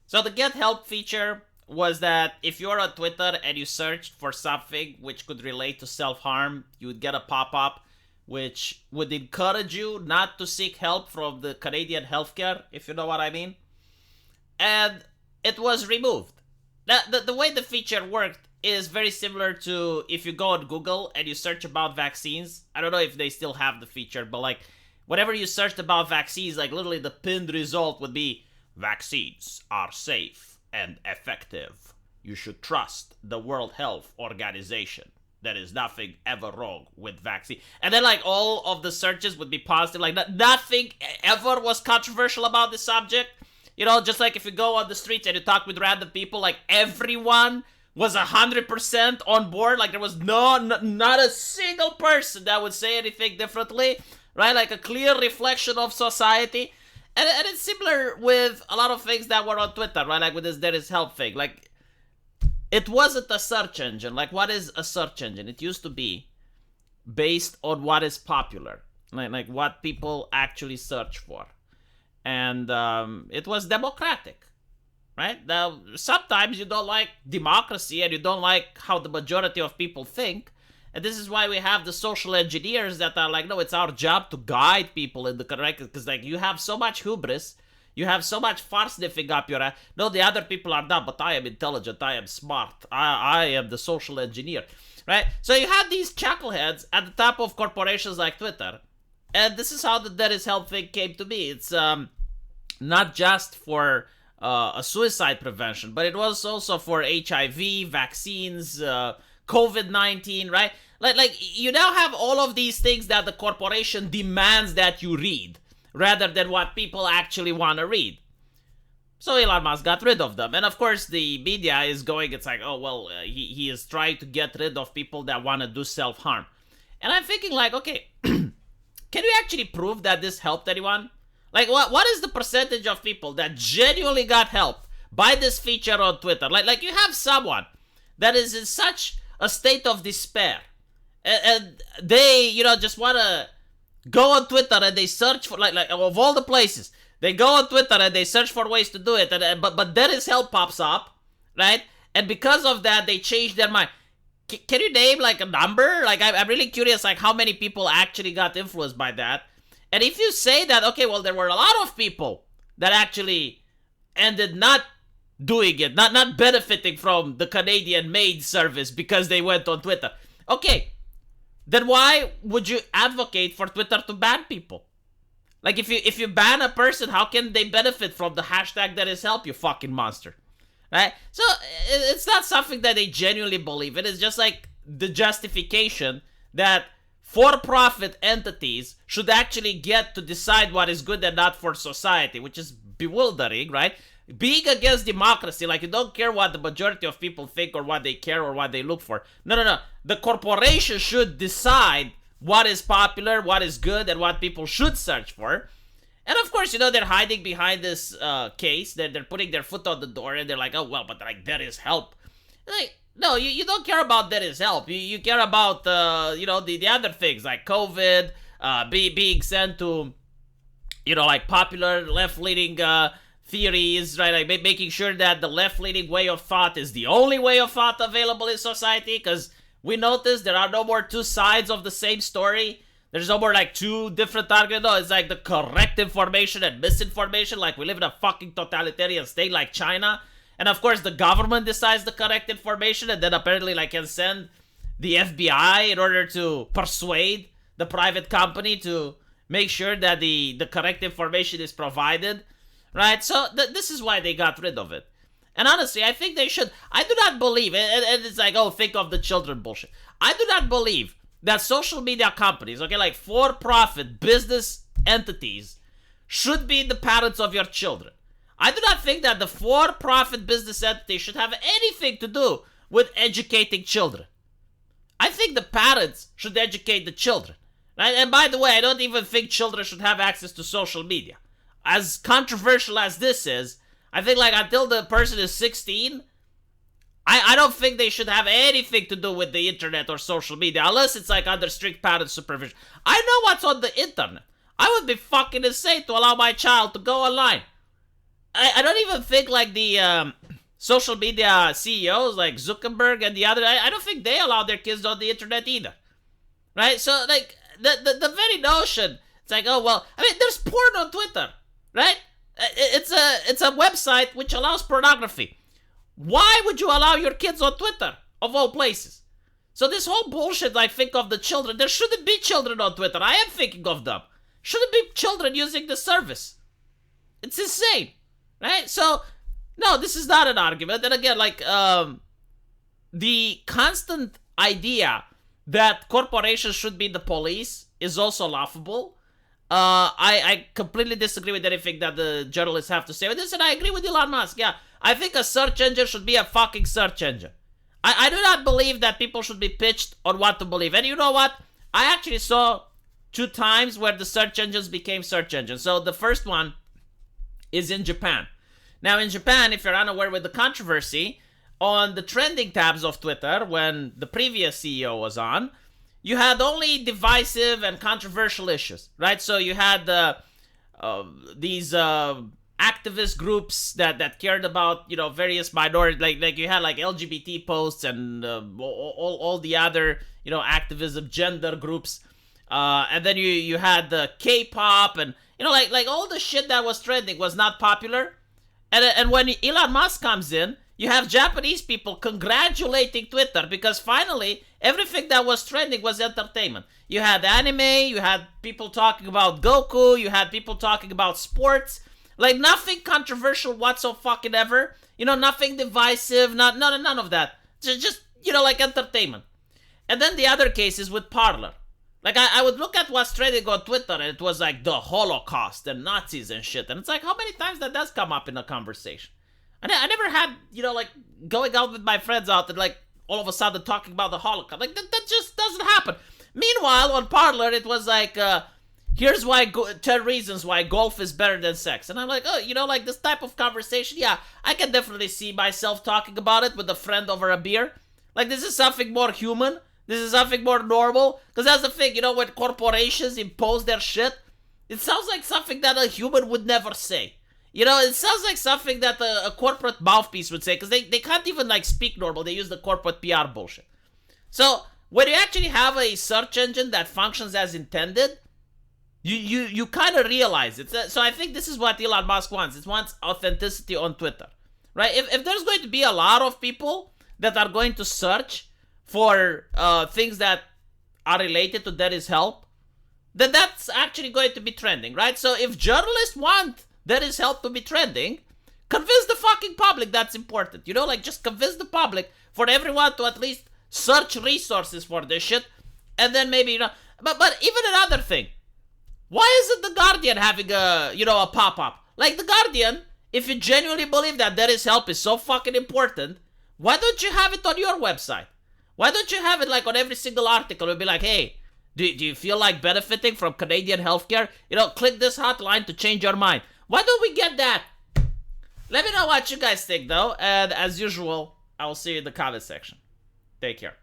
So the get help feature was that if you're on Twitter and you searched for something which could relate to self-harm, you would get a pop-up which would encourage you not to seek help from the Canadian healthcare, if you know what I mean. And it was removed. The way the feature worked is very similar to if you go on Google and you search about vaccines. I don't know if they still have the feature, but like whatever you searched about vaccines, like literally the pinned result would be vaccines are safe and effective. You should trust the World Health Organization. There is nothing ever wrong with vaccine. And then like all of the searches would be positive. Like nothing ever was controversial about the subject. You know, just like if you go on the streets and you talk with random people, like everyone was 100% on board. Like there was not a single person that would say anything differently, right? Like a clear reflection of society. And it's similar with a lot of things that were on Twitter, right? Like with this there is help thing. Like it wasn't a search engine. Like what is a search engine? It used to be based on what is popular, like what people actually search for. And it was democratic, right? Now, sometimes you don't like democracy and you don't like how the majority of people think. And this is why we have the social engineers that are like, no, it's our job to guide people in the correct, because like you have so much hubris, you have so much far sniffing up your ass. No, the other people are dumb, but I am intelligent, I am smart, I am the social engineer, right? So you have these chuckleheads at the top of corporations like Twitter. And this is how the There Is Help thing came to be. It's not just for a suicide prevention, but it was also for HIV, vaccines, COVID-19, right? Like you now have all of these things that the corporation demands that you read, rather than what people actually want to read. So Elon Musk got rid of them. And of course the media is going, it's like, oh, well, he is trying to get rid of people that want to do self-harm. And I'm thinking like, okay, can you actually prove that this helped anyone? Like, what is the percentage of people that genuinely got help by this feature on Twitter? Like you have someone that is in such a state of despair, and they, just want to go on Twitter and they search for, like of all the places, they go on Twitter and they search for ways to do it, but There Is Help pops up, right? And because of that, they change their mind. Can you name, like, a number? Like, I'm really curious, like, how many people actually got influenced by that? And if you say that, okay, well, there were a lot of people that actually ended not doing it, not benefiting from the Canadian maid service because they went on Twitter. Okay, then why would you advocate for Twitter to ban people? Like, if you ban a person, how can they benefit from the hashtag That Is Help, you fucking monster? Right? So, it's not something that they genuinely believe in. It's just like the justification that for-profit entities should actually get to decide what is good and not for society, which is bewildering, right? Being against democracy, like you don't care what the majority of people think or what they care or what they look for. No. The corporation should decide what is popular, what is good, and what people should search for. And of course, they're hiding behind this case. They're putting their foot on the door and they're like, oh, well, but like, There Is Help. Like, no, you don't care about There Is Help. You care about, the other things like COVID, being sent to, like popular left-leaning theories, right? Like making sure that the left-leaning way of thought is the only way of thought available in society, because we notice there are no more two sides of the same story. There's no more like two different arguments. No, it's like the correct information and misinformation. Like we live in a fucking totalitarian state like China. And of course the government decides the correct information and then apparently like can send the FBI in order to persuade the private company to make sure that the correct information is provided. Right? So this is why they got rid of it. And honestly, I think they should. I do not believe, and it's like, oh, think of the children bullshit. I do not believe that social media companies, okay, like for-profit business entities, should be the parents of your children. I do not think that the for-profit business entity should have anything to do with educating children. I think the parents should educate the children. Right? And by the way, I don't even think children should have access to social media. As controversial as this is, I think like until the person is 16, I don't think they should have anything to do with the internet or social media, unless it's like under strict parent supervision. I know what's on the internet. I would be fucking insane to allow my child to go online. I don't even think like the social media CEOs like Zuckerberg and the other, I don't think they allow their kids on the internet either. Right? So like the very notion, it's like, oh well, I mean there's porn on Twitter, right? It's a website which allows pornography. Why would you allow your kids on Twitter, of all places? So this whole bullshit, I think of the children, there shouldn't be children on Twitter. I am thinking of them. Shouldn't be children using the service. It's insane, right? So, no, this is not an argument. And again, like, the constant idea that corporations should be the police is also laughable. I completely disagree with anything that the journalists have to say with this, and I agree with Elon Musk. Yeah, I think a search engine should be a fucking search engine. I do not believe that people should be pitched on what to believe. And you know what? I actually saw 2 times where the search engines became search engines. So the first one is in Japan. Now in Japan, if you're unaware with the controversy, on the trending tabs of Twitter, when the previous CEO was on, you had only divisive and controversial issues, right? So you had these activist groups that cared about, you know, various minorities, like you had like LGBT posts and all the other, you know, activism, gender groups, and then you had the K-pop and, you know, like all the shit that was trending was not popular, and when Elon Musk comes in, you have Japanese people congratulating Twitter because finally everything that was trending was entertainment. You had anime, you had people talking about Goku, you had people talking about sports. Like, nothing controversial whatsoever. You know, nothing divisive, none of that. Just, you know, like entertainment. And then the other case is with Parler. Like, I would look at what's trending on Twitter, and it was like the Holocaust and Nazis and shit. And it's like, how many times that does come up in a conversation? I never had, you know, like, going out with my friends out and, like, all of a sudden talking about the Holocaust. Like, that just doesn't happen. Meanwhile, on Parler, it was like, here's why 10 reasons why golf is better than sex. And I'm like, oh, you know, like this type of conversation, yeah, I can definitely see myself talking about it with a friend over a beer. Like, this is something more human. This is something more normal. Because that's the thing, you know, when corporations impose their shit, it sounds like something that a human would never say. You know, it sounds like something that a corporate mouthpiece would say. Because they can't even, like, speak normal. They use the corporate PR bullshit. So, when you actually have a search engine that functions as intended, You kind of realize it. So I think this is what Elon Musk wants. It wants authenticity on Twitter, right? If there's going to be a lot of people that are going to search for things that are related to There Is Help, then that's actually going to be trending, right? So if journalists want There Is Help to be trending, convince the fucking public that's important. You know, like just convince the public for everyone to at least search resources for this shit, and then maybe, you know, but even another thing. Why isn't The Guardian having a pop-up? Like, The Guardian, if you genuinely believe that There Is Help is so fucking important, why don't you have it on your website? Why don't you have it, like, on every single article? It'll be like, hey, do you feel like benefiting from Canadian healthcare? You know, click this hotline to change your mind. Why don't we get that? Let me know what you guys think, though. And as usual, I will see you in the comment section. Take care.